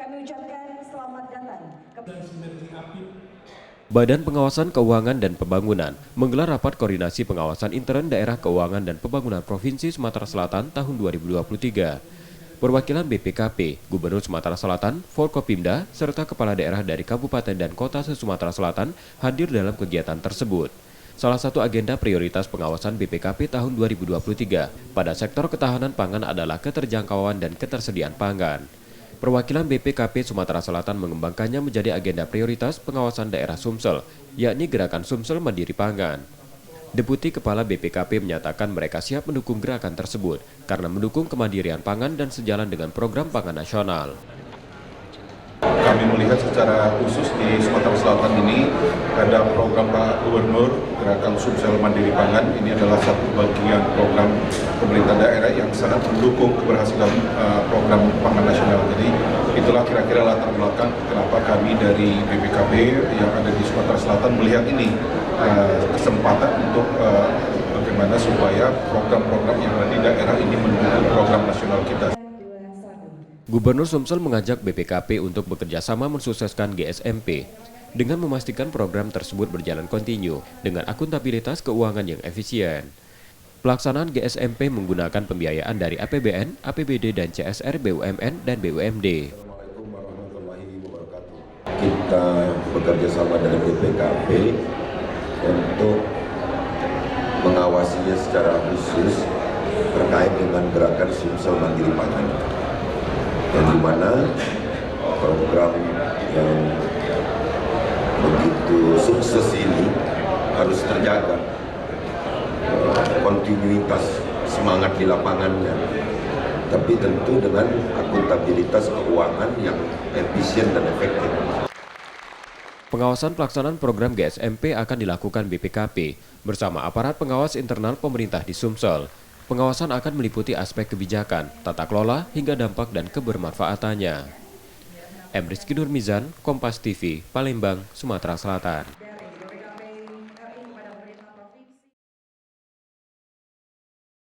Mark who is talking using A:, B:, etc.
A: Kami ucapkan selamat datang.
B: Badan Pengawasan Keuangan dan Pembangunan menggelar rapat koordinasi pengawasan intern Daerah Keuangan dan Pembangunan Provinsi Sumatera Selatan tahun 2023. Perwakilan BPKP, Gubernur Sumatera Selatan, Forkopimda, serta kepala daerah dari kabupaten dan kota se-Sumatera Selatan hadir dalam kegiatan tersebut. Salah satu agenda prioritas pengawasan BPKP tahun 2023 pada sektor ketahanan pangan adalah keterjangkauan dan ketersediaan pangan. Perwakilan BPKP Sumatera Selatan mengembangkannya menjadi agenda prioritas pengawasan daerah Sumsel, yakni Gerakan Sumsel Mandiri Pangan. Deputi Kepala BPKP menyatakan mereka siap mendukung gerakan tersebut karena mendukung kemandirian pangan dan sejalan dengan program pangan nasional.
C: Kami melihat secara khusus di Sumatera Selatan ini ada program Pak Gubernur Gerakan Sumsel Mandiri Pangan. Ini adalah satu bagian program pemerintah daerah yang sangat mendukung keberhasilan program pangan nasional. Jadi itulah kira-kira latar belakang kenapa kami dari BPKP yang ada di Sumatera Selatan melihat ini kesempatan untuk bagaimana supaya program-program yang ada di daerah ini mendukung program nasional kita.
B: Gubernur Sumsel mengajak BPKP untuk bekerja sama mensukseskan GSMP dengan memastikan program tersebut berjalan kontinu dengan akuntabilitas keuangan yang efisien. Pelaksanaan GSMP menggunakan pembiayaan dari APBN, APBD, dan CSR BUMN dan BUMD.
D: Kita bekerja sama dengan BPKP untuk mengawasinya secara khusus terkait dengan gerakan Sumsel Mandiri Pangan. Yang dimana program yang begitu sukses ini harus terjaga kontinuitas semangat di lapangannya, tapi tentu dengan akuntabilitas keuangan yang efisien dan efektif.
B: Pengawasan pelaksanaan program GSMP akan dilakukan BPKP bersama aparat pengawas internal pemerintah di Sumsel. Pengawasan akan meliputi aspek kebijakan, tata kelola, hingga dampak dan kebermanfaatannya. M. Rizky Nurmizan, Kompas TV, Palembang, Sumatera Selatan.